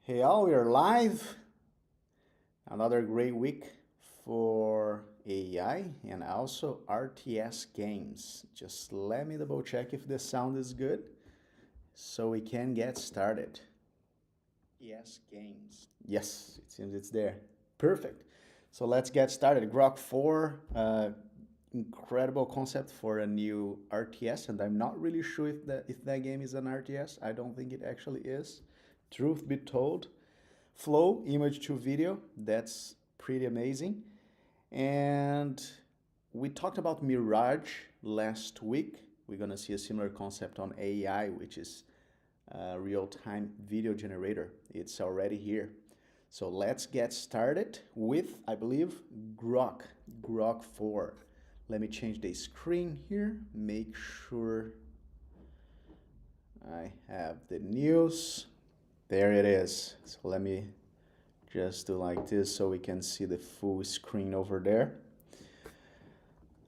Hey all, we are live. Another great week for AI and also RTS games. Just let me double check if the sound is good so we can get started. Yes, games. Yes, it seems it's there. Perfect. So let's get started. Grok 4, incredible concept for a new RTS, and I'm not really sure if that game is an RTS. I don't think it actually is. Truth be told, flow image to video, that's pretty amazing. And we talked about Mirage last week. We're gonna see a similar concept on AI, which is a real-time video generator. It's already here. So let's get started with, I believe, grok 4. Let me change the screen here, make sure I have the news. There it is. So let me just do like this so we can see the full screen over there.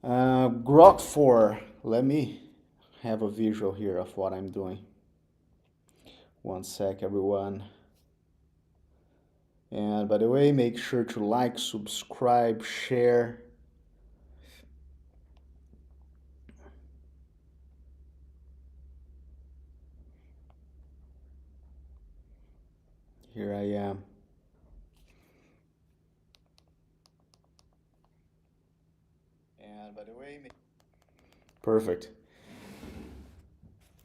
Grok 4. Let me have a visual here of what I'm doing. One sec, everyone. And by the way, make sure to like, subscribe, share. Here I am. And by the way, perfect.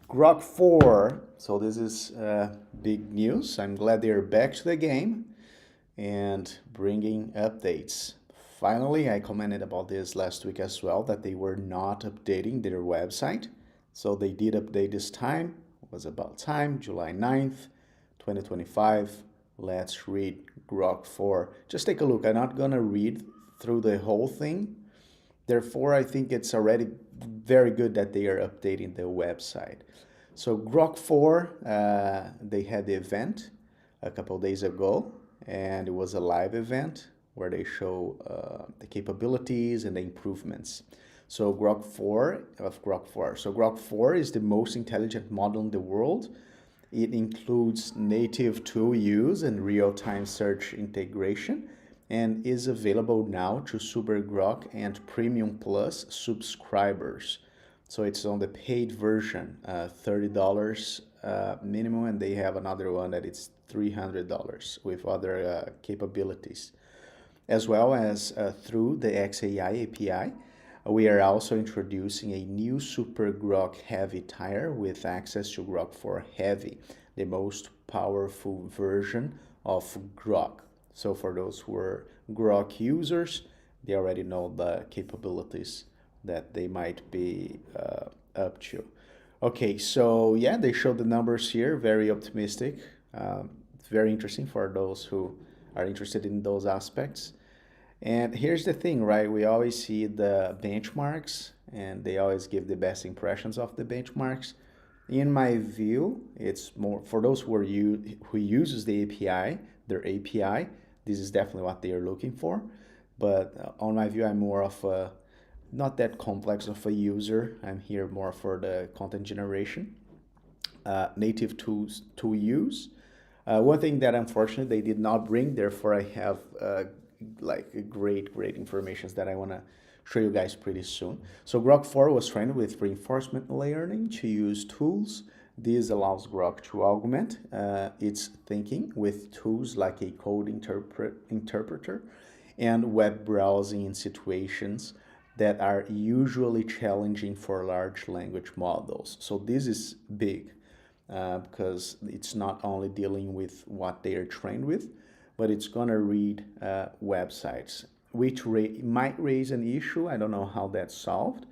Grok 4. So this is big news. I'm glad they're back to the game and bringing updates. Finally, I commented about this last week as well, that they were not updating their website. So they did update this time. It was about time, July 9th, 2025. Let's read Grok 4. Just take a look. I'm not gonna read through the whole thing. Therefore, I think it's already very good that they are updating the website. So Grok 4, they had the event a couple days ago, and it was a live event where they show the capabilities and the improvements. So Grok 4 of Grok 4. So Grok 4 is the most intelligent model in the world. It includes native tool use and real-time search integration, and is available now to Super Grok and Premium Plus subscribers. So it's on the paid version, $30 minimum, and they have another one that it's $300 with other capabilities. As well as through the XAI API, we are also introducing a new Super Grok Heavy tire with access to Grok 4 Heavy, the most powerful version of Grok. So for those who are Grok users, they already know the capabilities that they might be up to. Okay, so yeah, they showed the numbers here, very optimistic. It's very interesting for those who are interested in those aspects. And here's the thing, right? We always see the benchmarks, and they always give the best impressions of the benchmarks. In my view, it's more for those who uses the API, their API. This is definitely what they are looking for. But on my view, I'm more of a not that complex of a user. I'm here more for the content generation, native tools to use. One thing that unfortunately they did not bring, therefore I have like great information that I want to show you guys pretty soon. So Grok 4 was trained with reinforcement learning to use tools. This allows Grok to augment its thinking with tools like a code interpreter and web browsing in situations that are usually challenging for large language models. So this is big because it's not only dealing with what they are trained with, but it's gonna read websites, which might raise an issue. I don't know how that's solved,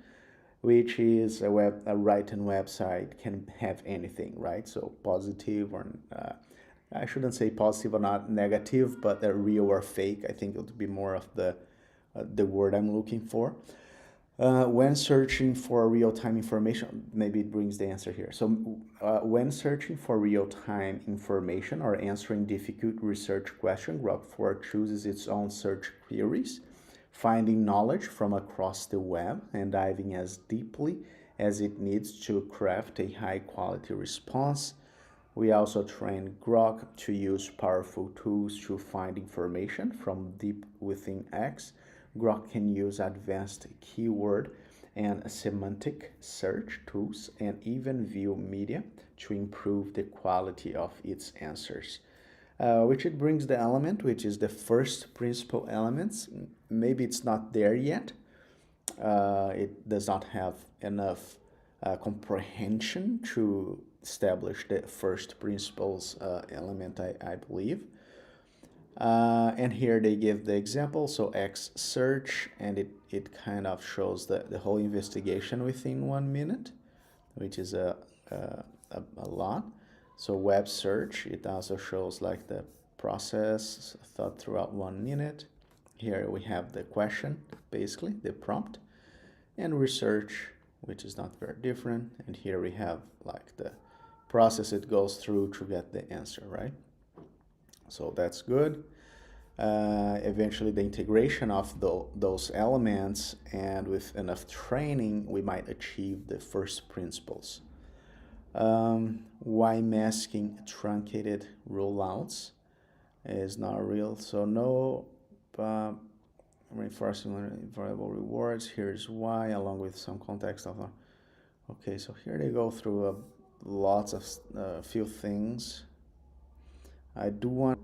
which is a written website can have anything, right? So positive or I shouldn't say positive or not negative, but real or fake. I think it would be more of the word I'm looking for. When searching for real-time information, maybe it brings the answer here. So when searching for real-time information or answering difficult research questions, Grok 4 chooses its own search queries, finding knowledge from across the web and diving as deeply as it needs to craft a high-quality response. We also train grok to use powerful tools to find information from deep within X. Grok can use advanced keyword and semantic search tools and even view media to improve the quality of its answers. Which it brings the element, which is the first principle elements. Maybe it's not there yet. It does not have enough comprehension to establish the first principles element, I believe. And here they give the example, so X search, and it kind of shows the whole investigation within 1 minute, which is a lot. So web search, it also shows like the process thought throughout 1 minute. Here we have the question, basically, the prompt, and research, which is not very different. And here we have like the process it goes through to get the answer, right? So that's good. Eventually the integration of those elements, and with enough training, we might achieve the first principles. Why masking truncated rollouts is not real? So no reinforcing variable rewards. Here's why, along with some context of. Okay, so here they go through lots of few things. I do want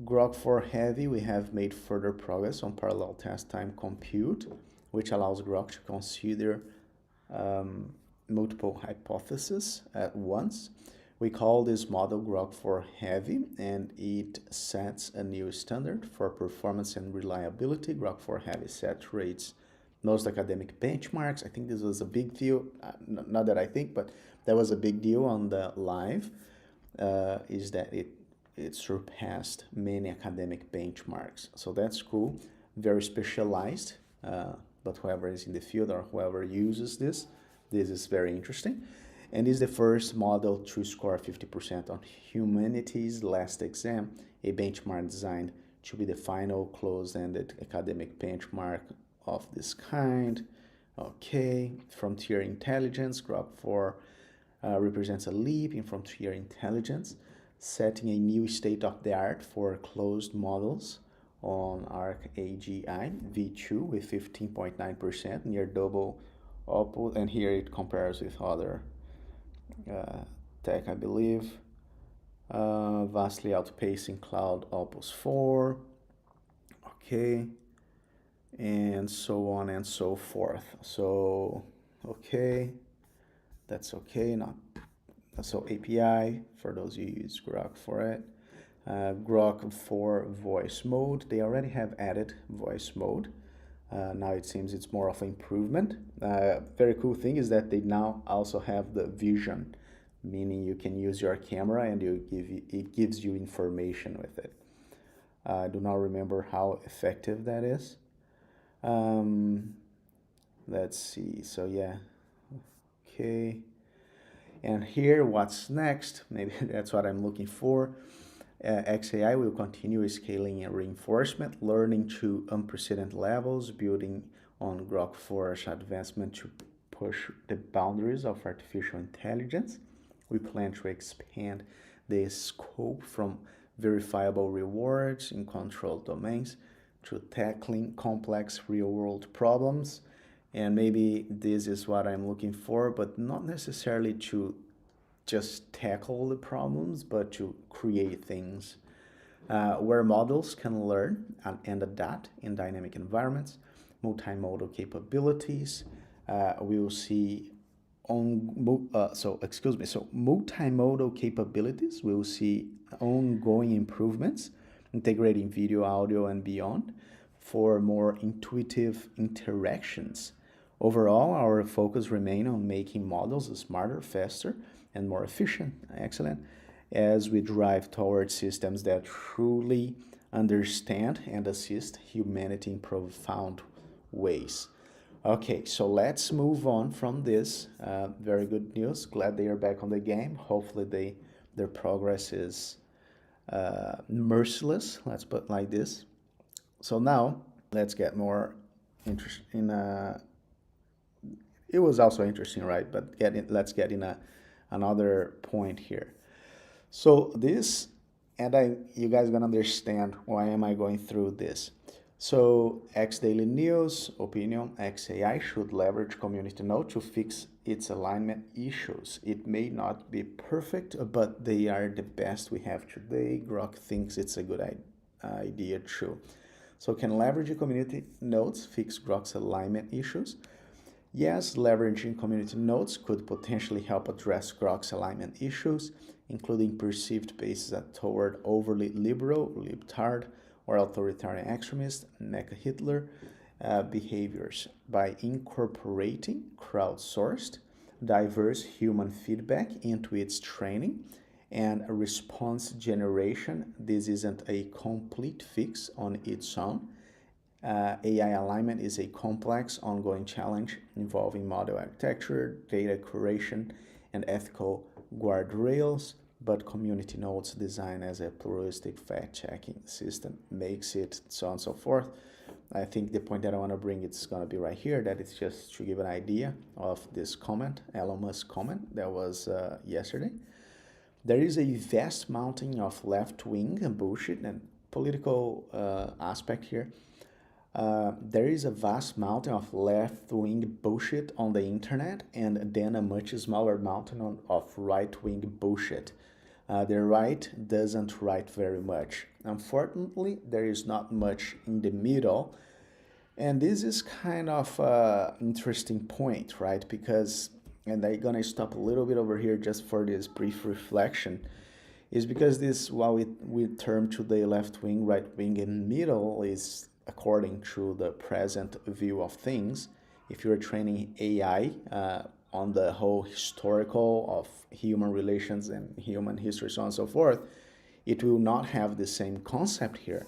grok for heavy. We have made further progress on parallel test time compute, which allows grok to consider multiple hypotheses at once. We call this model grok for heavy, and it sets a new standard for performance and reliability. Grok for heavy saturates most academic benchmarks. I think this was a big deal. Not that I think, but that was a big deal on the live, is that it surpassed many academic benchmarks. So that's cool, very specialized, but whoever is in the field or whoever uses this is very interesting. And is the first model to score 50% on humanities last exam, a benchmark designed to be the final closed-ended academic benchmark of this kind. Okay, frontier intelligence, grok 4 represents a leap in frontier intelligence, setting a new state-of-the-art for closed models on ArcAGI v2 with 15.9%, near double output, and here it compares with other tech, I believe. Vastly outpacing Cloud Opus 4. Okay, and so on and so forth. So, okay, that's okay. Not so API for those who use grok for it. Grok for voice mode. They already have added voice mode. Now it seems it's more of an improvement. Very cool thing is that they now also have the vision, meaning you can use your camera and it gives you information with it. I do not remember how effective that is. Let's see. So yeah, okay. And here, what's next? Maybe that's what I'm looking for. XAI will continue scaling and reinforcement, learning to unprecedented levels, building on grok 4's advancement to push the boundaries of artificial intelligence. We plan to expand the scope from verifiable rewards in controlled domains to tackling complex real-world problems. And maybe this is what I'm looking for, but not necessarily to just tackle the problems, but to create things where models can learn and adapt in dynamic environments, multimodal capabilities. We will see multimodal capabilities. We will see ongoing improvements, integrating video, audio, and beyond for more intuitive interactions. Overall, our focus remains on making models smarter, faster, and more efficient, excellent, as we drive towards systems that truly understand and assist humanity in profound ways. Okay, so let's move on from this. Very good news. Glad they are back on the game. Hopefully their progress is merciless, let's put it like this. So now let's get more interesting. It was also interesting, right? But let's get in another point here. So this, and you guys gonna understand why am I going through this. So X Daily News opinion, XAI should leverage community node to fix its alignment issues. It may not be perfect, but they are the best we have today. Grok thinks it's a good idea too. So can leverage community nodes fix Grok's alignment issues? Yes, leveraging community nodes could potentially help address Grok's alignment issues, including perceived biases toward overly liberal, libtard, or authoritarian extremist, mecha Hitler behaviors by incorporating crowdsourced, diverse human feedback into its training and response generation. This isn't a complete fix on its own. AI alignment is a complex, ongoing challenge involving model architecture, data curation, and ethical guardrails, but community nodes design as a pluralistic fact-checking system makes it so on and so forth. I think the point that I want to bring is going to be right here, that it's just to give an idea of this comment, Elon Musk comment that was yesterday. There is a vast mountain of left-wing bullshit and political aspect here. There is a vast mountain of left-wing bullshit on the internet, and then a much smaller mountain of right-wing bullshit. The right doesn't write very much. Unfortunately, there is not much in the middle. And this is kind of an interesting point, right? Because, and I'm gonna stop a little bit over here just for this brief reflection, is because this, what we term today left wing, right wing, and middle is according to the present view of things. If you're training AI on the whole historical of human relations and human history, so on and so forth, it will not have the same concept here.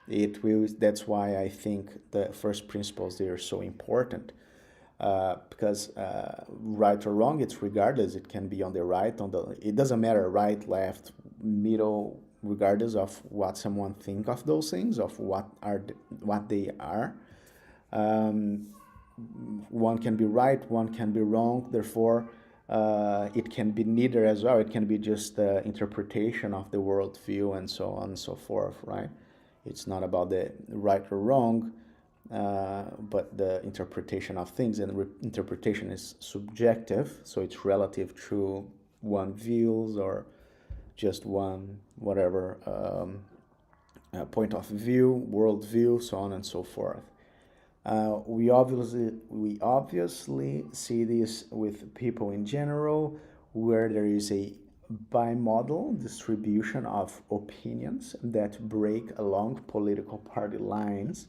It will. That's why I think the first principles, they are so important. Because right or wrong, it's regardless. It can be on the right, it doesn't matter, right, left, middle, regardless of what someone think of those things, of what they are. One can be right, one can be wrong. Therefore, it can be neither as well. It can be just the interpretation of the worldview and so on and so forth, right? It's not about the right or wrong, but the interpretation of things, and interpretation is subjective, so it's relative to one views or just one whatever point of view, worldview, so on and so forth. We obviously see this with people in general, where there is a bimodal distribution of opinions that break along political party lines.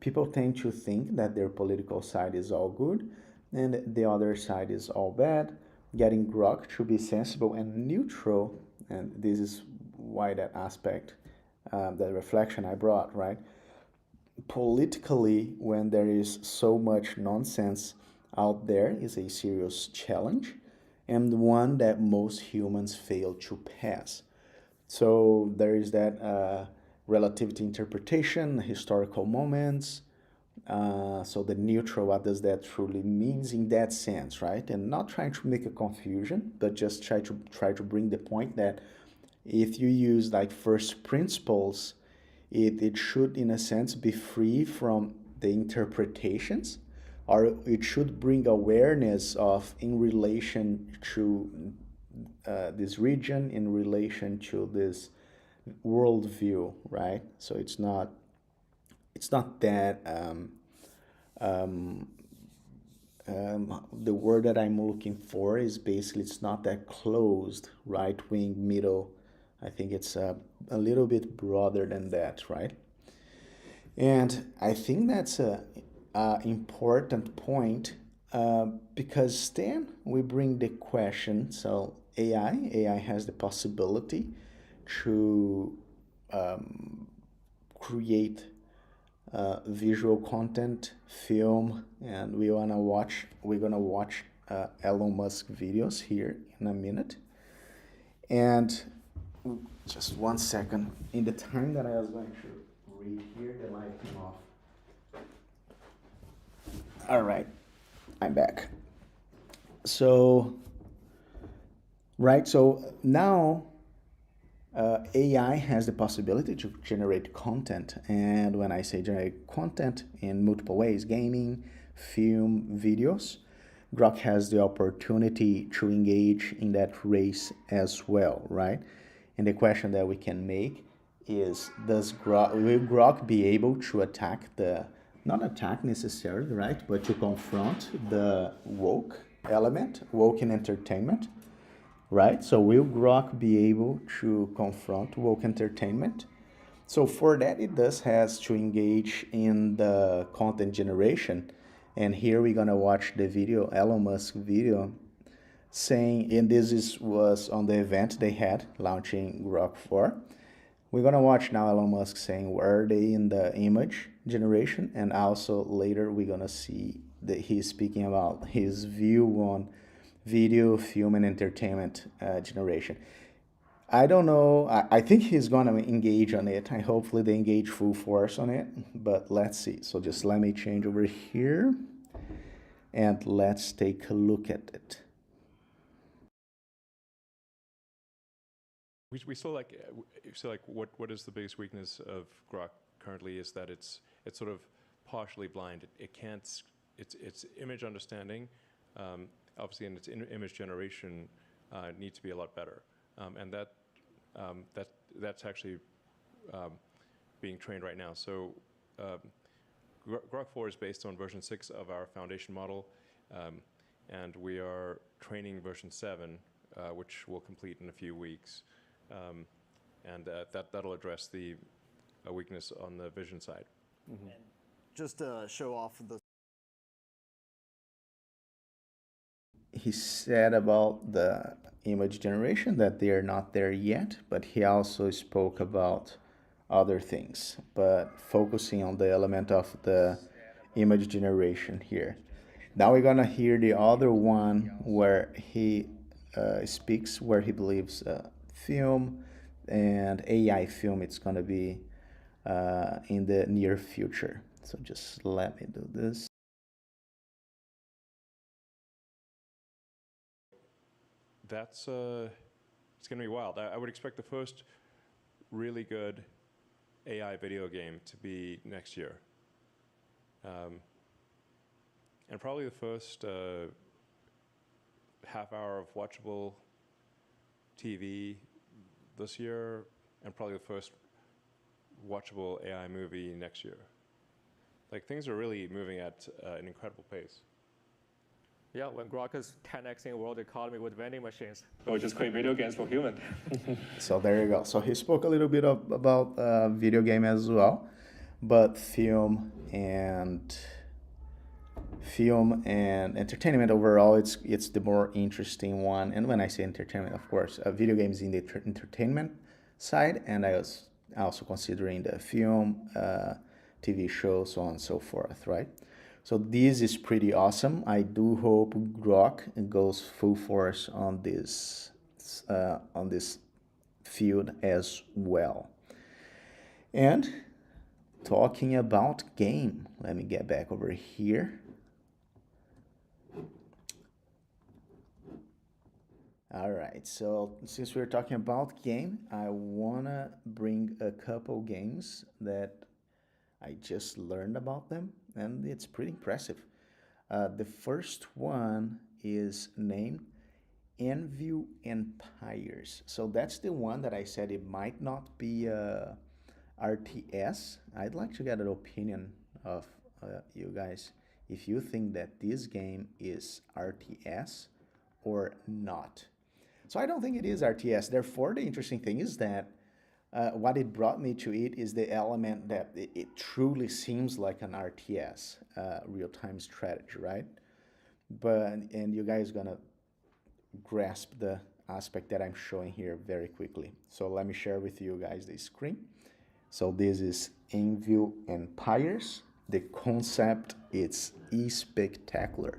People tend to think that their political side is all good and the other side is all bad. Getting grok to be sensible and neutral, and this is why that aspect, the reflection I brought, right? Politically, when there is so much nonsense out there, is a serious challenge and one that most humans fail to pass. So there is that relativity interpretation, historical moments. So the neutral, what does that truly means in that sense, right? And not trying to make a confusion, but just try to bring the point that if you use like first principles, it should in a sense be free from the interpretations, or it should bring awareness of in relation to this region, in relation to this worldview, right? So it's not that the word that I'm looking for is basically, it's not that closed, right wing, middle. I think it's a little bit broader than that, right? And I think that's a important point, because then we bring the question. So AI has the possibility to create visual content, film, and we're gonna watch Elon Musk videos here in a minute. And just 1 second. In the time that I was going to read here, the light came off. All right, I'm back. So, right, so now AI has the possibility to generate content, and when I say generate content in multiple ways, gaming, film, videos, Grok has the opportunity to engage in that race as well, right? And the question that we can make is, will Grok be able to attack not attack necessarily, right, but to confront the woke element, woke in entertainment, right? So will Grok be able to confront woke entertainment? So for that, it does has to engage in the content generation. And here we're gonna watch the video, Elon Musk video, saying, and was on the event they had launching Grok 4. We're gonna watch now Elon Musk saying where are they in the image generation, and also later we're gonna see that he's speaking about his view on video, film, and entertainment generation. I don't know. I think he's gonna engage on it. I hopefully they engage full force on it, but let's see. So just let me change over here, and let's take a look at it. We still like what is the biggest weakness of Grok currently is that it's sort of partially blind. It can't its image understanding, obviously, and its image generation needs to be a lot better, and that's actually being trained right now. So Grok 4 is based on version 6 of our foundation model, and we are training version 7, which will complete in a few weeks. And that'll address the weakness on the vision side. Mm-hmm. And just to show off he said about the image generation that they are not there yet, but he also spoke about other things, but focusing on the element of the image generation here. Now we're gonna hear the other one where he speaks, where he believes film and AI film, it's gonna be in the near future. So just let me do this. That's it's gonna be wild. I would expect the first really good AI video game to be next year, and probably the first half hour of watchable TV this year, and probably the first watchable AI movie next year. Like, things are really moving at an incredible pace. Yeah, when Grok is 10xing world economy with vending machines. Or just create video games for humans. So there you go. So he spoke a little bit about video game as well, but film and entertainment overall, it's the more interesting one. And when I say entertainment, of course, video games in the entertainment side, and I was also considering the film, TV shows, so on and so forth, right? So this is pretty awesome. I do hope Grok goes full force on this field as well. And talking about game, let me get back over here. All right, so since we're talking about game, I wanna bring a couple games that I just learned about them, and it's pretty impressive. The first one is named Anvil Empires. So that's the one that I said it might not be RTS. I'd like to get an opinion of you guys if you think that this game is RTS or not. So I don't think it is RTS. Therefore, the interesting thing is that what it brought me to it is the element that it truly seems like an RTS, real-time strategy, right? And you guys gonna grasp the aspect that I'm showing here very quickly. So let me share with you guys the screen. So this is Anvil Empires. The concept, it's spectacular.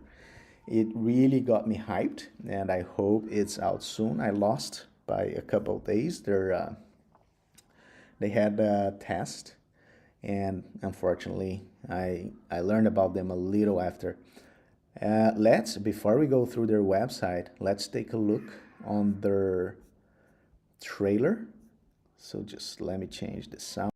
It really got me hyped, and I hope it's out soon. I lost by a couple of days. They had a test, and unfortunately, I learned about them a little after. Before we go through their website, let's take a look on their trailer So just let me change the sound.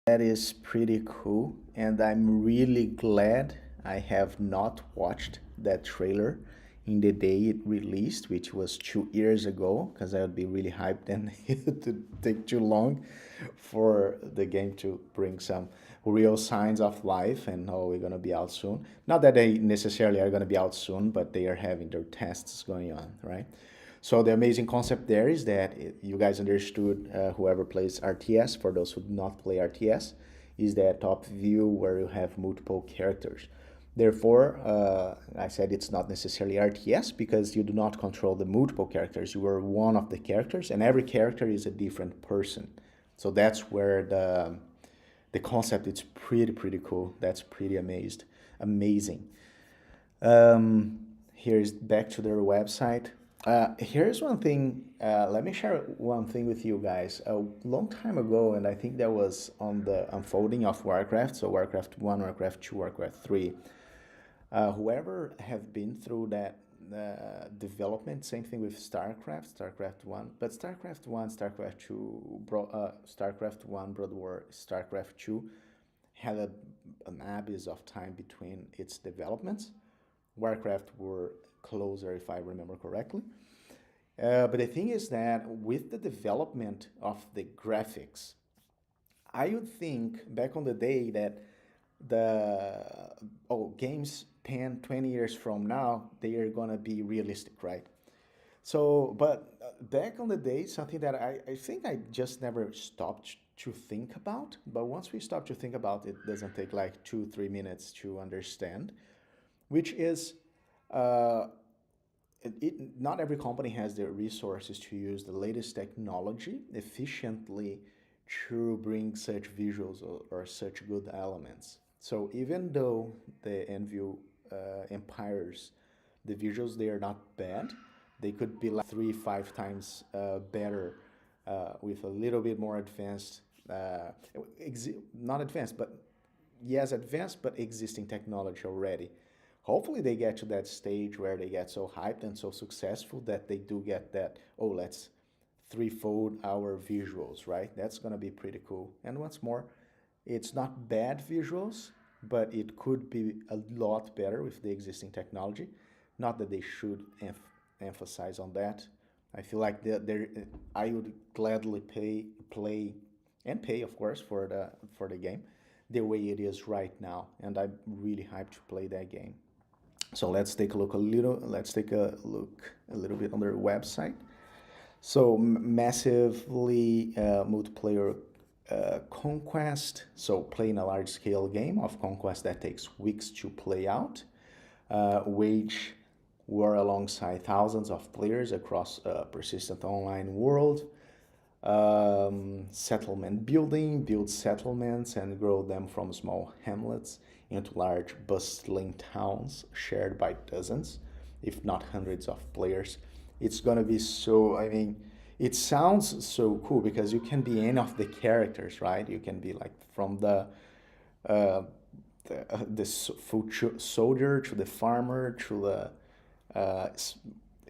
That is pretty cool, and I'm really glad I have not watched that trailer in the day it released, which was 2 years ago, because I would be really hyped and it would take too long for the game to bring some real signs of life and oh, we're gonna be out soon. Not that they necessarily are gonna be out soon, but they are having their tests going on, right? So the amazing concept there is that you guys understood, whoever plays RTS, for those who do not play RTS, is that top view where you have multiple characters. Therefore, I said it's not necessarily RTS because you do not control the multiple characters. You are one of the characters and every character is a different person. So that's where the concept is pretty cool. That's pretty amazing. Here's back to their website. Here's one thing, let me share one thing with you guys. A long time ago, and I think that was on the unfolding of Warcraft, so Warcraft 1, Warcraft 2, Warcraft 3. Whoever have been through that development, same thing with StarCraft 1, but StarCraft 1, StarCraft 2, StarCraft 1, Broad War, StarCraft 2 had an abyss of time between its developments. Warcraft were closer, if I remember correctly. But the thing is that with the development of the graphics, I would think back on the day that games 10, 20 years from now, they are gonna be realistic, right? So, but back on the day, something that I think I just never stopped to think about, but once we stop to think about it, doesn't take like 2-3 minutes to understand, which is not every company has the resources to use the latest technology efficiently to bring such visuals or such good elements. So even though the Anvil Empires, the visuals, they are not bad, they could be like 3-5 times better with a little bit more advanced, not advanced, but yes, advanced, but existing technology already. Hopefully they get to that stage where they get so hyped and so successful that they do get that, oh, let's threefold our visuals, right? That's gonna be pretty cool. And once more, it's not bad visuals, but it could be a lot better with the existing technology. Not that they should emphasize on that. I feel like I would gladly play, of course, for the game the way it is right now, and I'm really hyped to play that game. So let's take a look a little bit on their website. So massively multiplayer conquest. So playing a large scale game of conquest that takes weeks to play out. Wage war alongside thousands of players across a persistent online world. Settlement building, build settlements and grow them from small hamlets into large bustling towns shared by dozens, if not hundreds of players. It's gonna be so, I mean, it sounds so cool because you can be any of the characters, right? You can be like from the foot soldier to the farmer to the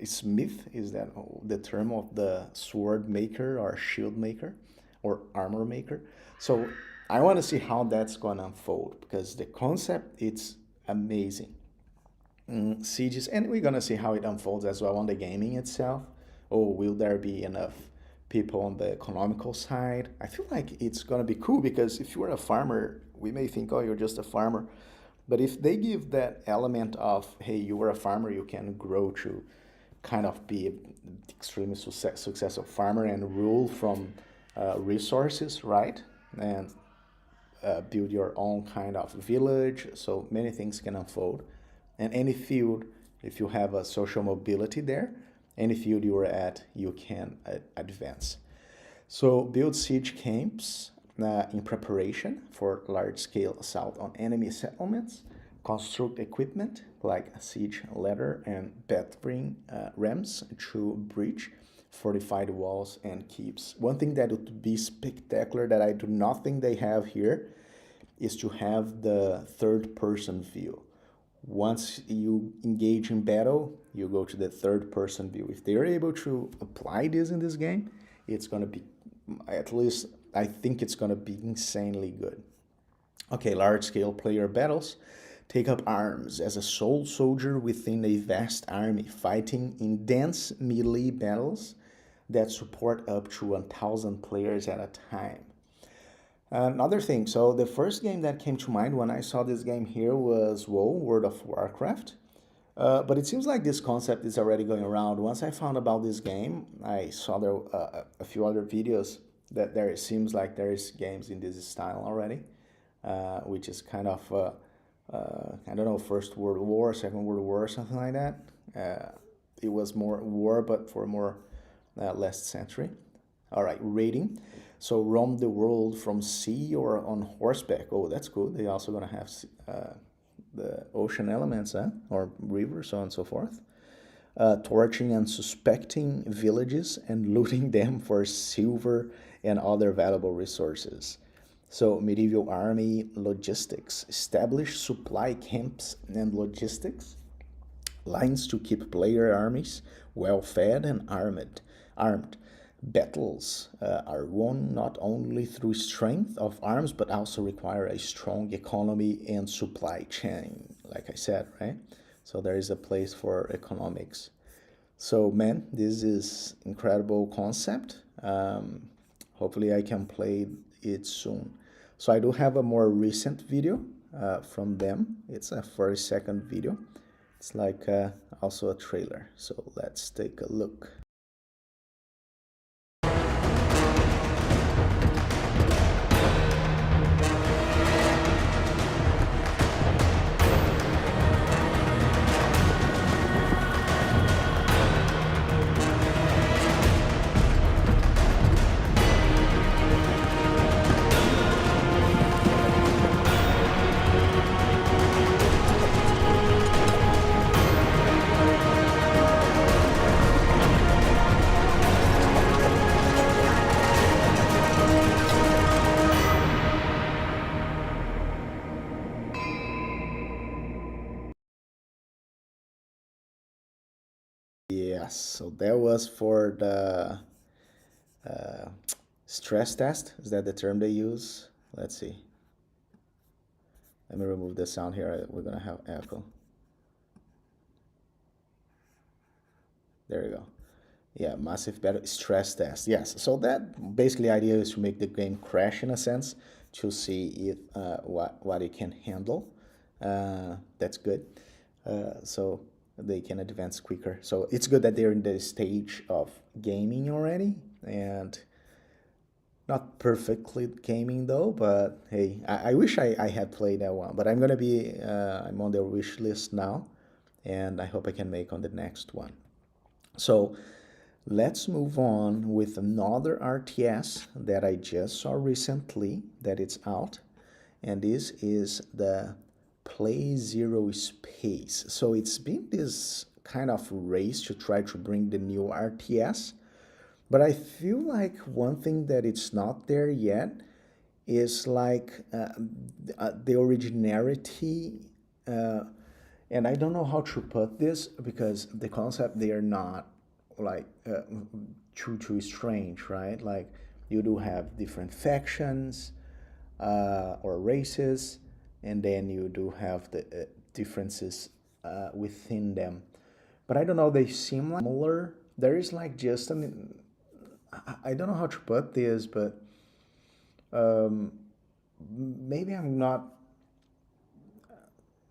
smith, is that the term of the sword maker or shield maker or armor maker? So I want to see how that's going to unfold because the concept, it's amazing. Sieges, and we're going to see how it unfolds as well on the gaming itself. oh, will there be enough people on the economical side? I feel like it's gonna be cool because if you're a farmer, we may think, oh, you're just a farmer. But if they give that element of, hey, you were a farmer, you can grow to kind of be an extremely successful farmer and rule from resources, right? And build your own kind of village, so many things can unfold. And any field, if you have a social mobility there, any field you're at, you can advance. So build siege camps in preparation for large-scale assault on enemy settlements, construct equipment like a siege ladder and battering rams to breach fortified walls and keeps. One thing that would be spectacular that I do not think they have here is to have the third-person view. Once you engage in battle, you go to the third-person view. If they're able to apply this in this game, it's going to be, at least I think it's going to be insanely good. Okay, large-scale player battles. Take up arms as a sole soldier within a vast army, fighting in dense melee battles that support up to 1,000 players at a time. Another thing, so the first game that came to mind when I saw this game here was World of Warcraft. But it seems like this concept is already going around. Once I found about this game, I saw there a few other videos that it seems like there is games in this style already, which is kind of, I don't know, First World War, Second World War, something like that. It was more war, but for more last century. All right, raiding. So roam the world from sea or on horseback. Oh, that's cool. They're also going to have the ocean elements, or rivers, so on and so forth. Torching and suspecting villages and looting them for silver and other valuable resources. So medieval army logistics. Establish supply camps and logistics lines to keep player armies well fed and armed. Battles are won not only through strength of arms, but also require a strong economy and supply chain, like I said, right? So there is a place for economics. So man, this is incredible concept. Hopefully I can play it soon. So I do have a more recent video from them. It's a 40-second video. It's like also a trailer. So let's take a look. Yes, so that was for the stress test. Is that the term they use? Let's see. Let me remove the sound here. We're gonna have echo. There you go. Yeah, massive battle stress test. Yes, so that basically idea is to make the game crash in a sense, to see if what it can handle. That's good. So they can advance quicker. So it's good that they're in the stage of gaming already, and not perfectly gaming though, but hey, I wish I had played that one, but I'm gonna be, I'm on the wish list now, and I hope I can make on the next one. So let's move on with another RTS that I just saw recently that it's out, and this is the Play ZeroSpace. So it's been this kind of race to try to bring the new RTS, but I feel like one thing that it's not there yet is like the originality, and I don't know how to put this because the concept, they are not like too strange, right? Like you do have different factions or races, and then you do have the differences within them. But I don't know, they seem like similar there is like just I don't know how to put this, but maybe I'm not,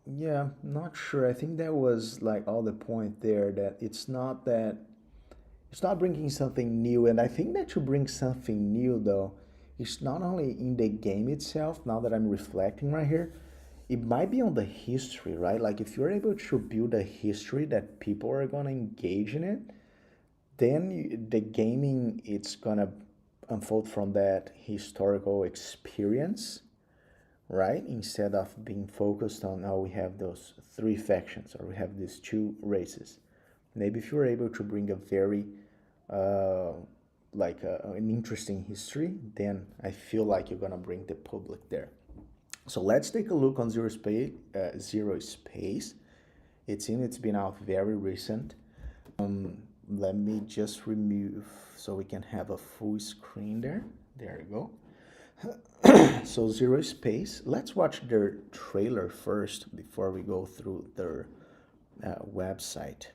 yeah, not sure. I think that was like all the point there, that it's not bringing something new. And I think that to bring something new though, it's not only in the game itself, now that I'm reflecting right here, it might be on the history, right? Like if you're able to build a history that people are gonna engage in it, then the gaming, it's gonna unfold from that historical experience, right? Instead of being focused on, oh, we have those three factions or we have these two races. Maybe if you're able to bring a very an interesting history, then I feel like you're gonna bring the public there. So let's take a look on ZeroSpace. It's been out very recent. Let me just remove so we can have a full screen there. There you go. So ZeroSpace, let's watch their trailer first before we go through their website.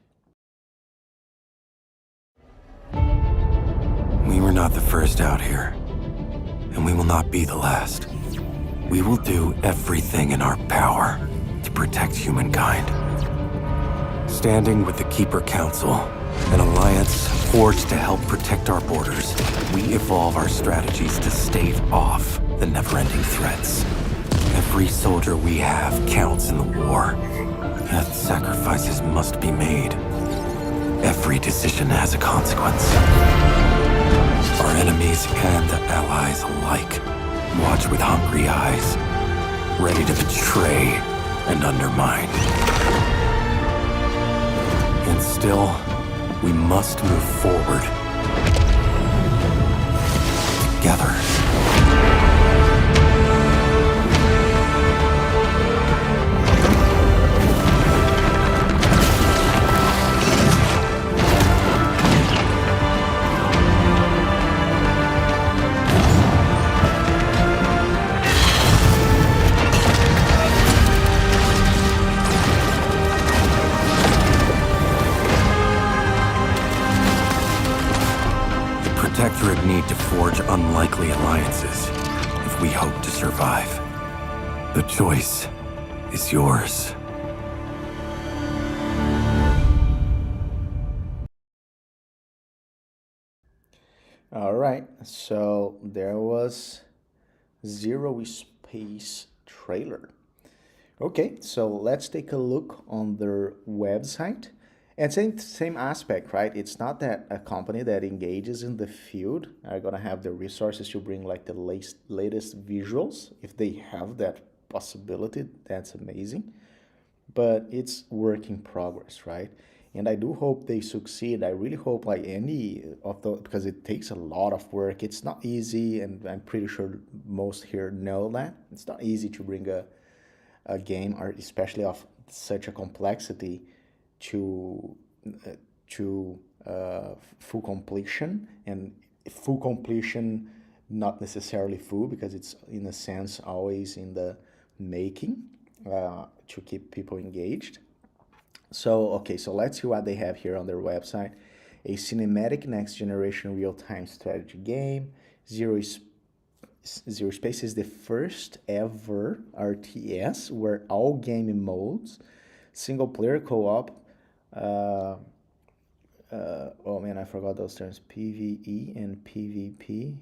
We were not the first out here, and we will not be the last. We will do everything in our power to protect humankind. Standing with the Keeper Council, an alliance forged to help protect our borders, we evolve our strategies to stave off the never-ending threats. Every soldier we have counts in the war, yet sacrifices must be made. Every decision has a consequence. Our enemies and allies alike watch with hungry eyes, ready to betray and undermine. And still, we must move forward together. Protectorate need to forge unlikely alliances if we hope to survive. The choice is yours. All right, so there was ZeroSpace trailer. Okay, so let's take a look on their website. And same aspect, right? It's not that a company that engages in the field are gonna have the resources to bring like the latest visuals. If they have that possibility, that's amazing. But it's work in progress, right? And I do hope they succeed. I really hope like any of the, because it takes a lot of work. It's not easy, and I'm pretty sure most here know that. It's not easy to bring a game, or especially of such a complexity, to full completion. And full completion, not necessarily full, because it's in a sense always in the making, to keep people engaged. So okay, so let's see what they have here on their website. A cinematic next generation real-time strategy game. ZeroSpace is the first ever RTS where all game modes, single player co-op, oh man, I forgot those terms, PvE and PvP,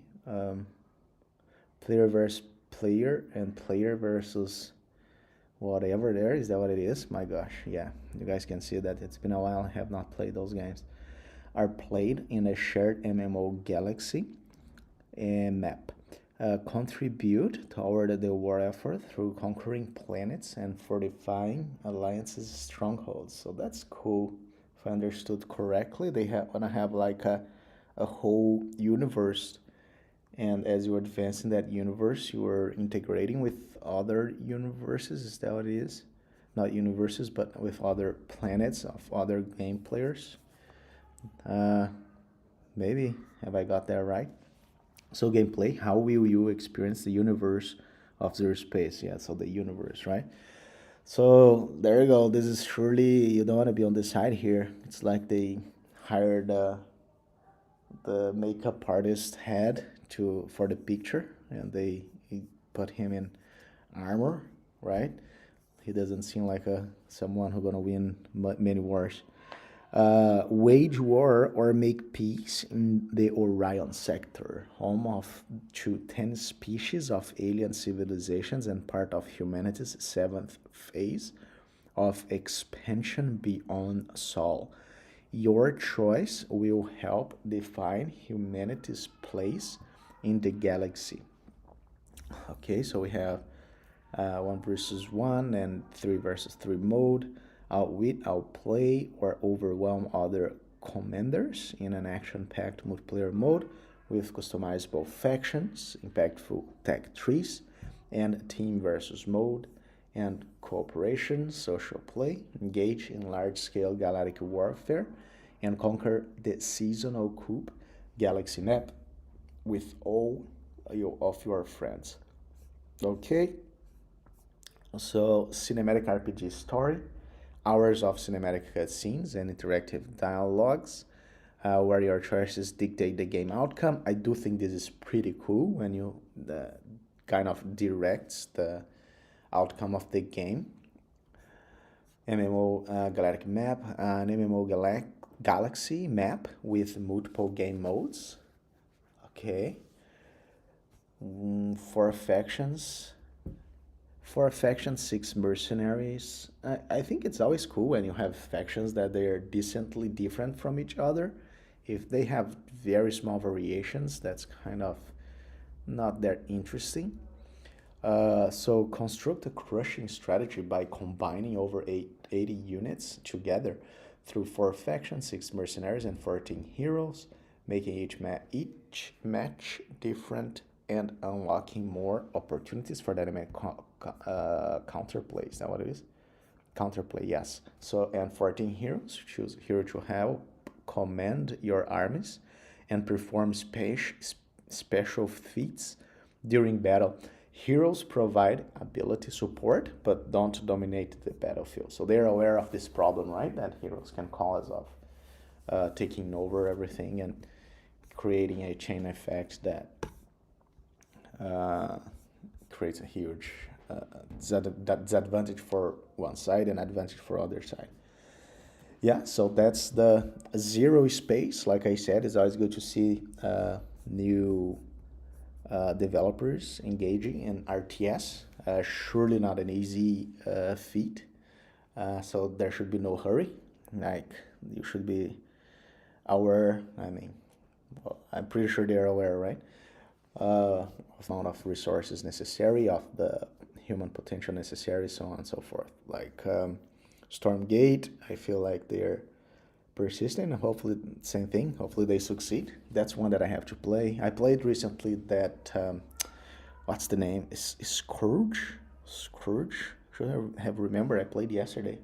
player versus player and player versus whatever there. Is that what it is? My gosh, yeah, you guys can see that it's been a while. I have not played those games. Are played in a shared MMO galaxy and map. Contribute toward the war effort through conquering planets and fortifying alliances strongholds. So that's cool. If I understood correctly, they wanna have like a whole universe, and as you advance in that universe, you are integrating with other universes. Is that what it is? Not universes, but with other planets of other game players. Maybe, have I got that right? So gameplay, how will you experience the universe of ZeroSpace? Yeah, so the universe, right? So there you go. This is surely, you don't want to be on the side here. It's like the hired the makeup artist head for the picture, and he put him in armor, right? He doesn't seem like someone who's gonna win many wars. Wage war or make peace in the Orion sector, home to 10 species of alien civilizations and part of humanity's 7th phase of expansion beyond Sol. Your choice will help define humanity's place in the galaxy. Okay, so we have 1 versus 1 and 3 versus 3 mode. Outwit, outplay, or overwhelm other commanders in an action-packed multiplayer mode with customizable factions, impactful tech trees, and team versus mode, and cooperation, social play, engage in large-scale galactic warfare, and conquer the seasonal coup galaxy map with all of your friends. Okay, so cinematic RPG story, hours of cinematic cutscenes and interactive dialogues, where your choices dictate the game outcome. I do think this is pretty cool when you kind of directs the outcome of the game. MMO galactic map, an MMO galaxy map with multiple game modes. Okay. 4 factions. 4 factions, 6 mercenaries. I think it's always cool when you have factions that they are decently different from each other. If they have very small variations, that's kind of not that interesting. So construct a crushing strategy by combining over 80 units together through 4 factions, 6 mercenaries, and 14 heroes, making each match different and unlocking more opportunities for dynamic counterplay. Is that what it is? Counterplay, yes. So, and 14 heroes. Choose a hero to help command your armies and perform special feats during battle. Heroes provide ability support, but don't dominate the battlefield. So they're aware of this problem, right? That heroes can cause of taking over everything and creating a chain effect that creates a huge disadvantage for one side and advantage for other side. Yeah, so that's the ZeroSpace. Like I said, it's always good to see new developers engaging in RTS. Surely not an easy feat. So there should be no hurry. Like, you should be aware. I mean, well, I'm pretty sure they're aware, right? Amount of resources necessary, of the human potential necessary, so on and so forth. Like Stormgate, I feel like they're persistent, and hopefully same thing. Hopefully they succeed. That's one that I have to play. I played recently that what's the name? Is Scourge? Should I have remembered? I played yesterday.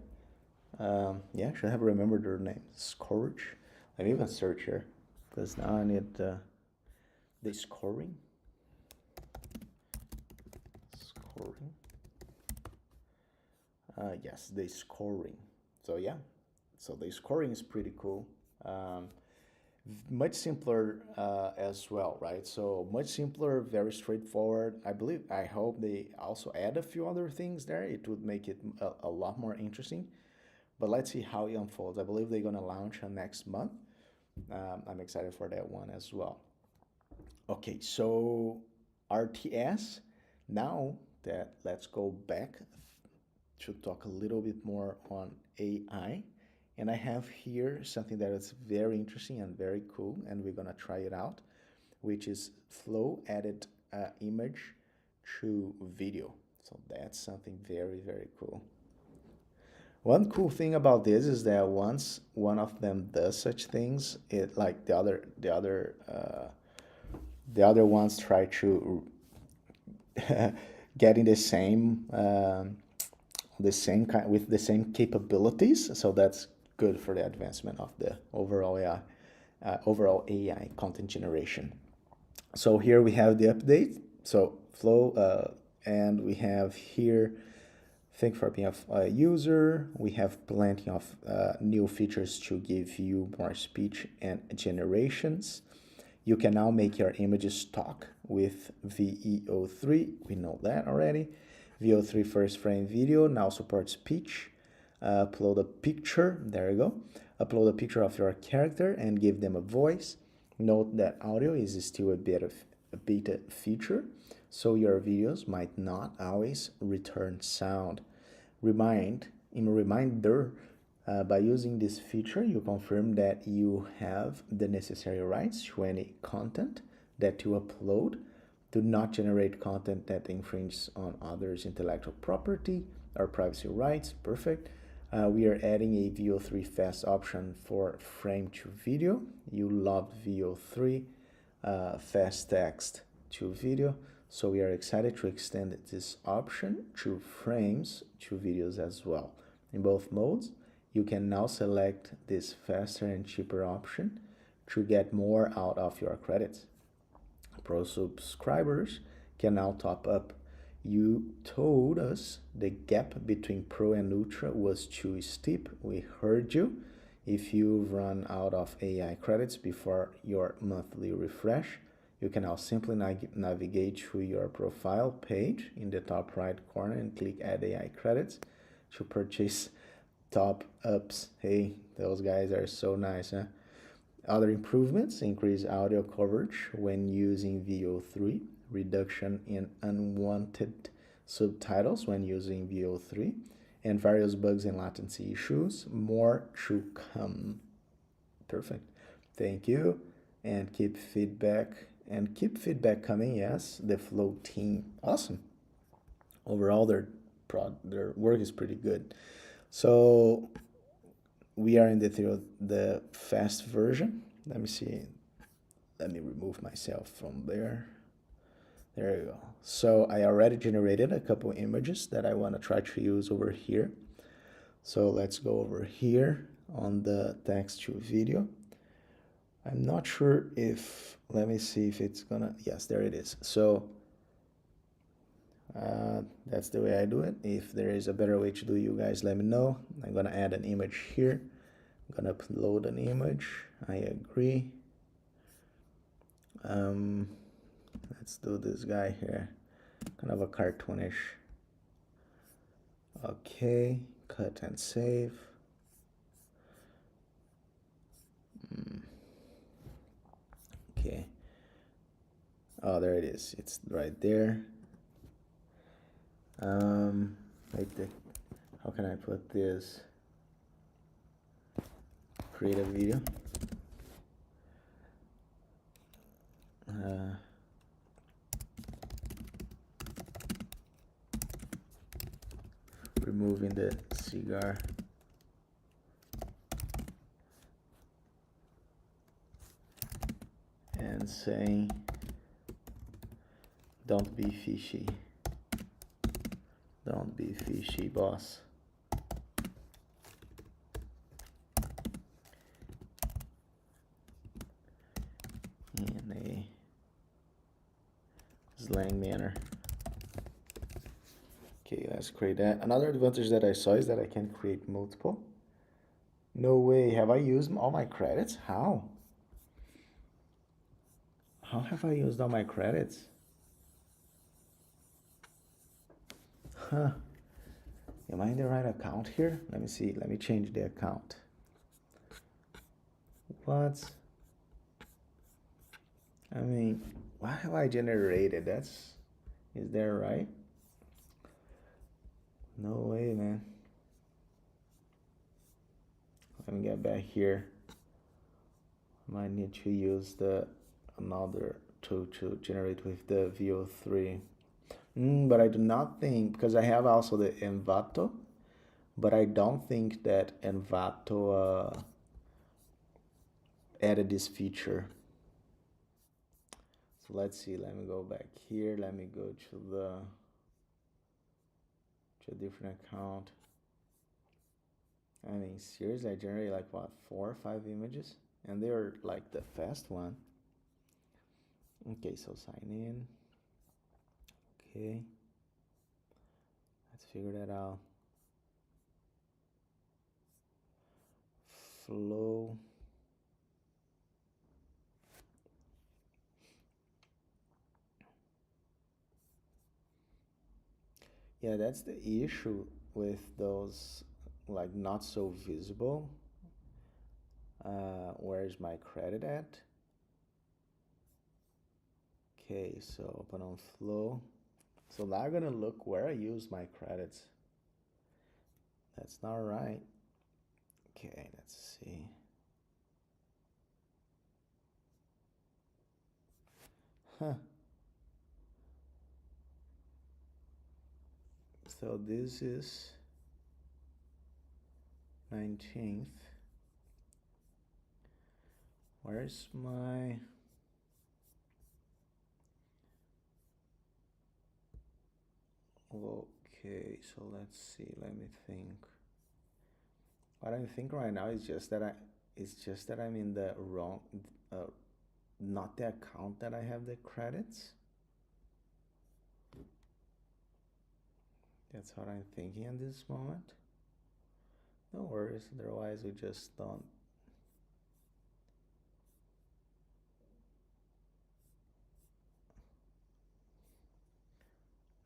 Yeah, should have remembered their name. Scourge. Let me even search here, because now I need the scoring. Yes, the scoring. So yeah, so the scoring is pretty cool. Much simpler as well, right? So much simpler, very straightforward. I hope they also add a few other things there. It would make it a lot more interesting. But let's see how it unfolds. I believe they're gonna launch next month. I'm excited for that one as well. Okay, so RTS. Now that let's go back to talk a little bit more on AI. And I have here something that is very interesting and very cool, and we're gonna try it out, which is flow added image to video. So that's something very, very cool. One cool thing about this is that once one of them does such things, it like the other ones try to get in the same kind with the same capabilities. So that's good for the advancement of the overall AI content generation. So here we have the update. So flow, and we have here Thank you for being a user. We have plenty of new features to give you more speech and generations. You can now make your images talk with VEO3. We know that already. VEO3 first frame video now supports speech. Upload a picture. There you go. Upload a picture of your character and give them a voice. Note that audio is still a beta feature, so your videos might not always return sound. Reminder, by using this feature, you confirm that you have the necessary rights to any content that you upload. Do not generate content that infringes on others' intellectual property or privacy rights. Perfect. We are adding a VEO3 fast option for frame to video. You loved VEO3 fast text to video, so we are excited to extend this option to frames to videos as well. In both modes, you can now select this faster and cheaper option to get more out of your credits. Pro subscribers can now top up. You told us the gap between Pro and Ultra was too steep. We heard you. If you run out of AI credits before your monthly refresh, you can now simply navigate to your profile page in the top right corner and click Add AI Credits to purchase top-ups. Hey, those guys are so nice, huh? Other improvements: increase audio coverage when using VEO3, reduction in unwanted subtitles when using VEO3, and various bugs and latency issues. More to come. Perfect. Thank you, and keep feedback coming. Yes, the Flow team, awesome. Overall, their work is pretty good. So we are in the fast version. Let me see. Let me remove myself from there. There you go. So I already generated a couple images that I want to try to use over here. So let's go over here on the text to video. I'm not sure if, let me see if it's gonna, yes, there it is. So that's the way I do it. If there is a better way to do, you guys let me know. I'm gonna add an image here. I'm gonna upload an image. I agree. Let's do this guy here, kind of a cartoonish. Okay, cut and save. Okay. Oh, there it is. It's right there. How can I put this? Create a video. Removing the cigar. And saying, don't be fishy. Don't be fishy, boss. In a slang manner. Okay, let's create that. Another advantage that I saw is that I can create multiple. No way. Have I used all my credits? How? How have I used all my credits? Huh. Am I in the right account here? Let me see. Let me change the account. What? I mean, what have I generated? Is that right? No way, man. Let me get back here. Might need to use another tool to generate with the VEO3. But I do not think, because I have also the Envato, but I don't think that Envato added this feature. So let's see. Let me go back here. Let me go to a different account. I mean, seriously, I generated like what, 4 or 5 images, and they're like the fast one. Okay, so sign in. Okay, Let's figure that out. Flow. Yeah, that's the issue with those, like, not so visible. Where's my credit at? Okay, so open on flow. So now I'm gonna look where I use my credits. That's not right. Okay, let's see. Huh. So this is 19th. Where's my... Okay, so let's see, let me think. What I think right now is just that I'm in the wrong, not the account that I have the credits. That's what I'm thinking in this moment. No worries, otherwise we just don't.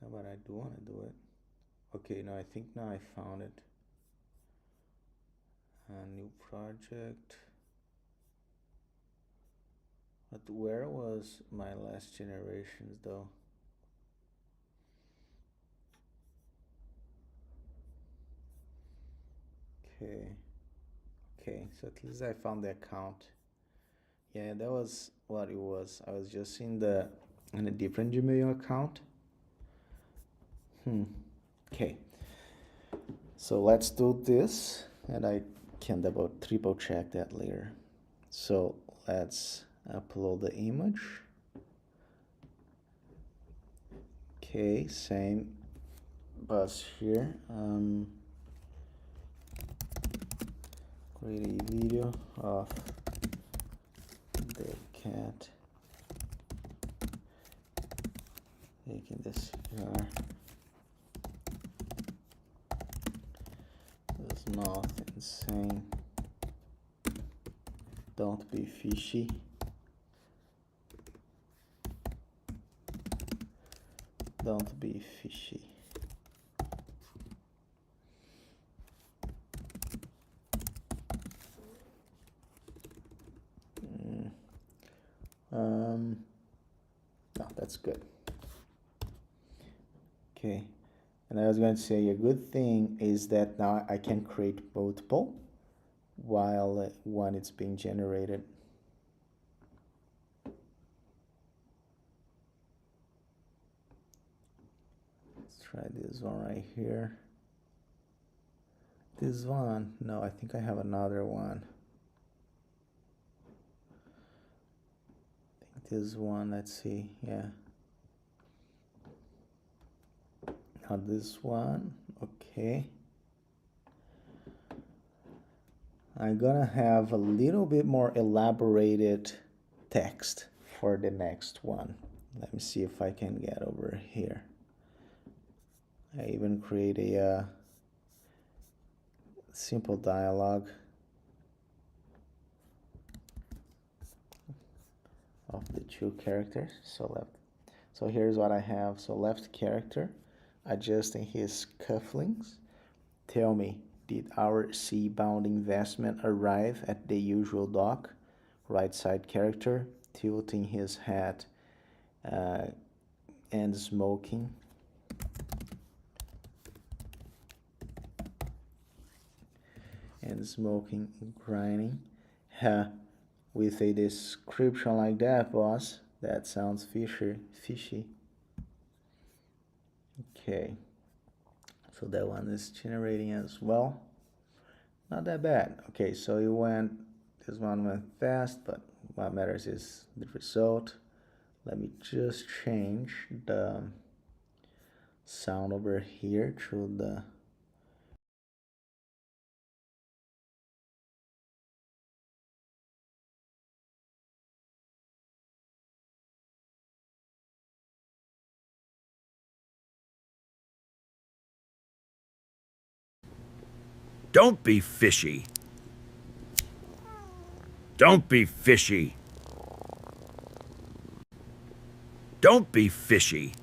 No, but I do want to do it. Okay, no, I think now I found it. A new project. But where was my last generations though? Okay, so at least I found the account. Yeah, that was what it was. I was just in a different Gmail account. Okay, so let's do this, and I can triple check that later. So let's upload the image. Okay, same bus here. Create a video of the cat taking the cigar. His mouth insane. Don't be fishy. Don't be fishy. No, that's good. Okay, and I was going to say a good thing is that now I can create multiple while one is being generated. Let's try this one right here. This one, no, I think I have another one. I think this one, let's see, yeah. Now this one, okay. I'm gonna have a little bit more elaborated text for the next one. Let me see if I can get over here. I even create a simple dialogue of the two characters. So here's what I have. So left character, adjusting his cufflinks. Tell me, did our sea-bound investment arrive at the usual dock? Right side character, tilting his hat and smoking. And smoking, grinding. With a description like that, boss, that sounds fishy. Okay, so that one is generating as well. Not that bad. Okay, so this one went fast, but what matters is the result. Let me just change the sound over here to the Don't be fishy. Don't be fishy. Don't be fishy.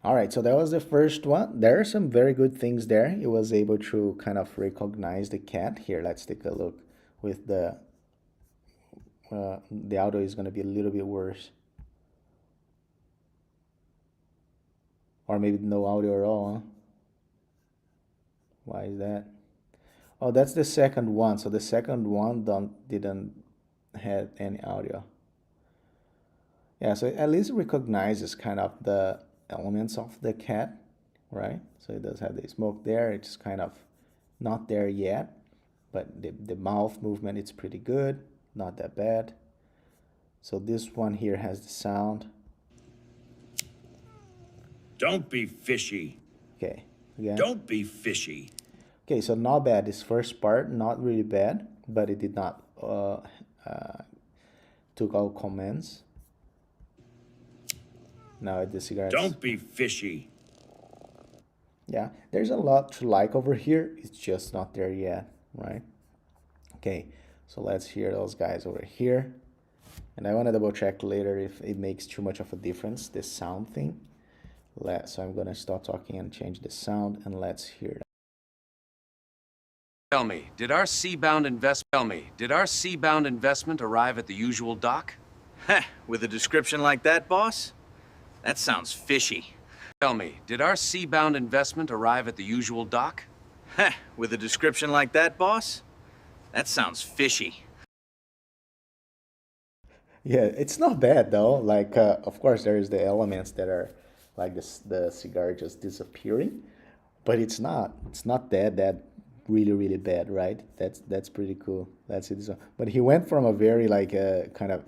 All right, so that was the first one. There are some very good things there. It was able to kind of recognize the cat. Here, let's take a look with the audio is going to be a little bit worse. Or maybe no audio at all, huh? Why is that? Oh, that's the second one. So the second one didn't have any audio. Yeah, so it at least recognizes kind of the elements of the cat, right? So it does have the smoke there. It's kind of not there yet, but the mouth movement, it's pretty good, not that bad. So this one here has the sound. Don't be fishy. Okay, again. Don't be fishy. Okay, so not bad. This first part, not really bad, but it did not took all commands. Now the cigarettes. Don't be fishy. Yeah, there's a lot to like over here. It's just not there yet, right? Okay, so let's hear those guys over here. And I want to double check later if it makes too much of a difference, this sound thing. So I'm going to stop talking and change the sound, and let's hear that. Tell me, did our sea-bound investment arrive at the usual dock? Heh, with a description like that, boss? That sounds fishy. Tell me, did our sea-bound investment arrive at the usual dock? Heh, with a description like that, boss? That sounds fishy. Yeah, it's not bad though. Like, of course, there's the elements that are like the cigar just disappearing, but it's not that really bad, right? That's pretty cool. That's it. But he went from a very like kind of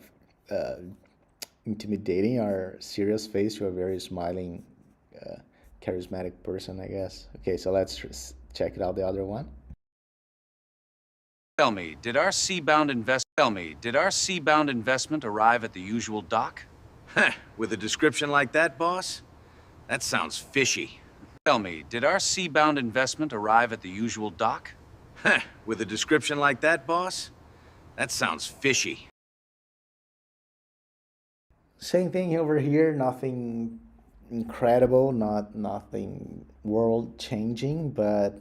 intimidating or serious face to a very smiling, charismatic person, I guess. Okay, so let's check it out, the other one. Tell me, did our sea-bound investment arrive at the usual dock? Heh, with a description like that, boss? That sounds fishy. Tell me, did our sea-bound investment arrive at the usual dock? Heh, with a description like that, boss? That sounds fishy. Same thing over here, nothing incredible, nothing world-changing, but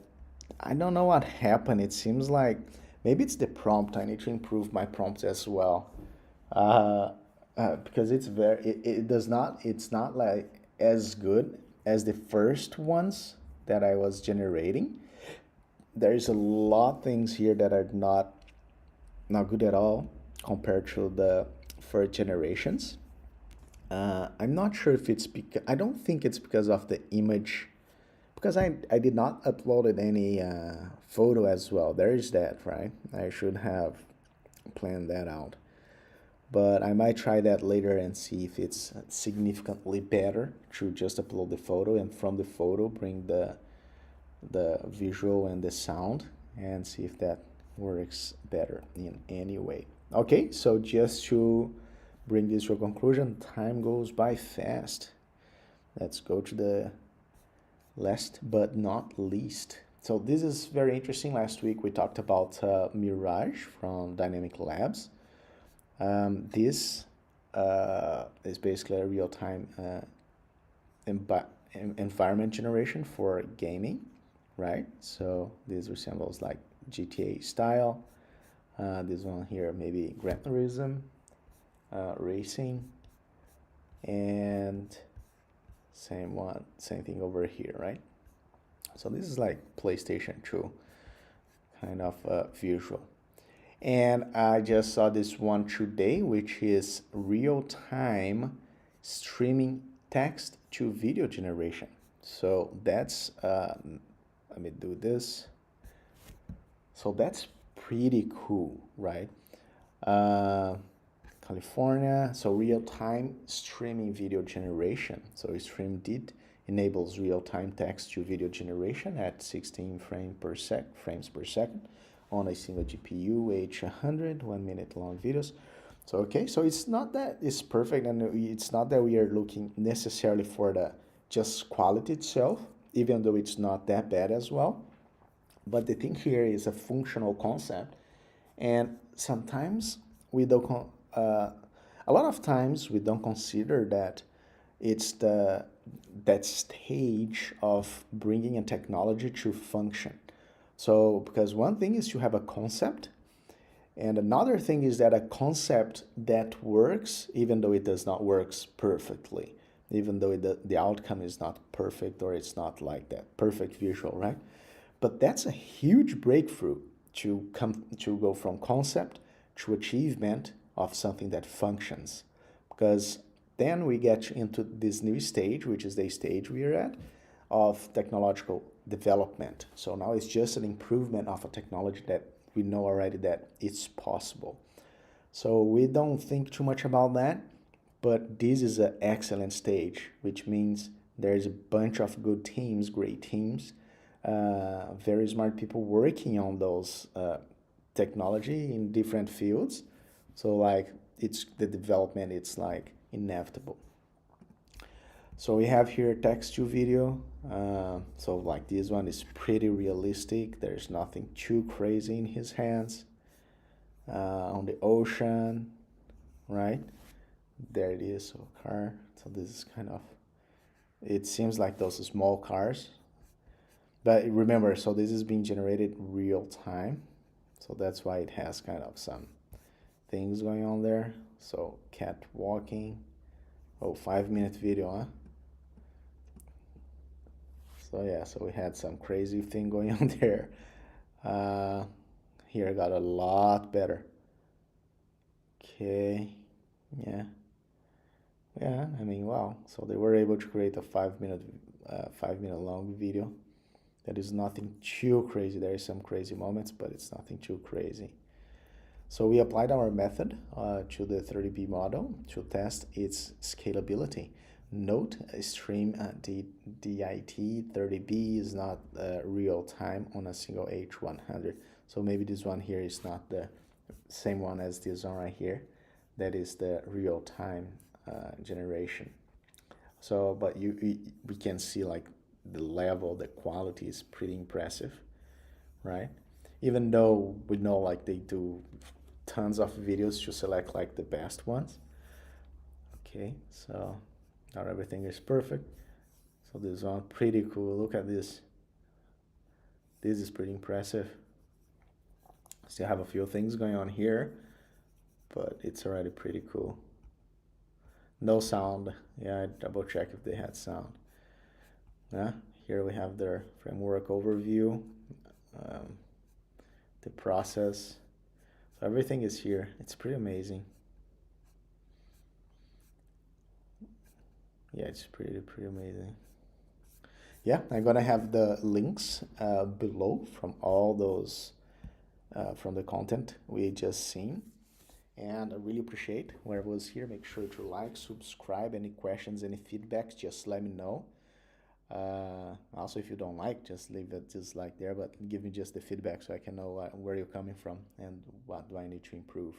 I don't know what happened. It seems like maybe it's the prompt. I need to improve my prompts as well, because it's not like as good as the first ones that I was generating. There's a lot of things here that are not good at all compared to the first generations. I'm not sure if it's because, I don't think it's because of the image, because I did not upload any photo as well. There is that, right? I should have planned that out. But I might try that later and see if it's significantly better to just upload the photo and from the photo bring the visual and the sound and see if that works better in any way. Okay, so just to bring this to a conclusion, time goes by fast. Let's go to the last but not least. So this is very interesting. Last week we talked about Mirage from DynamicsLab. This is basically a real-time environment generation for gaming, right? So this resembles like GTA style. This one here maybe Gran Turismo, racing, and same thing over here, right? So this is like PlayStation 2 kind of visual. And I just saw this one today, which is real-time streaming text to video generation. So that's, let me do this. So that's pretty cool, right? California, so real-time streaming video generation. So StreamDiT enables real-time text to video generation at 16 frames per second on a single GPU, H100, 1 minute long videos. So, okay, so it's not that it's perfect, and it's not that we are looking necessarily for the just quality itself, even though it's not that bad as well. But the thing here is a functional concept, and sometimes we don't, a lot of times we don't consider that it's that stage of bringing a technology to function. So, because one thing is to have a concept, and another thing is that a concept that works, even though it does not work perfectly, even though the outcome is not perfect, or it's not like that perfect visual, right? But that's a huge breakthrough to go from concept to achievement of something that functions, because then we get into this new stage, which is the stage we are at, of technological development. So now it's just an improvement of a technology that we know already that it's possible. So we don't think too much about that, but this is an excellent stage, which means there's a bunch of good teams, great teams, very smart people working on those technology in different fields. So like it's the development, it's like inevitable. So we have here text to video. So like this one is pretty realistic. There's nothing too crazy in his hands. On the ocean, right? There it is, so car. So this is kind of, it seems like those small cars. But remember, so this is being generated real time. So that's why it has kind of some things going on there. So cat walking. Oh, 5-minute video, huh? So yeah, so we had some crazy thing going on there. Here I got a lot better. Okay, yeah. Yeah, I mean, wow. So they were able to create a 5-minute long video. That is nothing too crazy. There is some crazy moments, but it's nothing too crazy. So we applied our method to the 30B model to test its scalability. Note, StreamDiT 30B is not real time on a single H100. So maybe this one here is not the same one as this one right here. That is the real time generation. So, but we can see like the level, the quality is pretty impressive, right? Even though we know like they do tons of videos to select like the best ones. Okay, so not everything is perfect. So this one pretty cool. Look at this. This is pretty impressive. Still have a few things going on here, but it's already pretty cool. No sound. Yeah, I double check if they had sound. Yeah, here we have their framework overview, the process. So everything is here. It's pretty amazing. Yeah, it's pretty amazing. Yeah, I'm gonna have the links below from all those from the content we just seen. And I really appreciate whoever was here. Make sure to like, subscribe. Any questions, any feedbacks, just let me know. Also, if you don't like, just leave a dislike there, but give me just the feedback so I can know where you're coming from and what do I need to improve.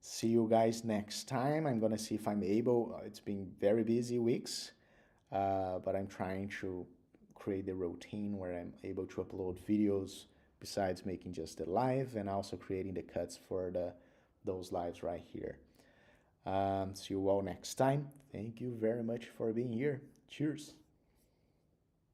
See you guys next time. I'm gonna see if I'm able, it's been very busy weeks, but I'm trying to create the routine where I'm able to upload videos besides making just the live, and also creating the cuts for those lives right here. See you all next time. Thank you very much for being here. Cheers.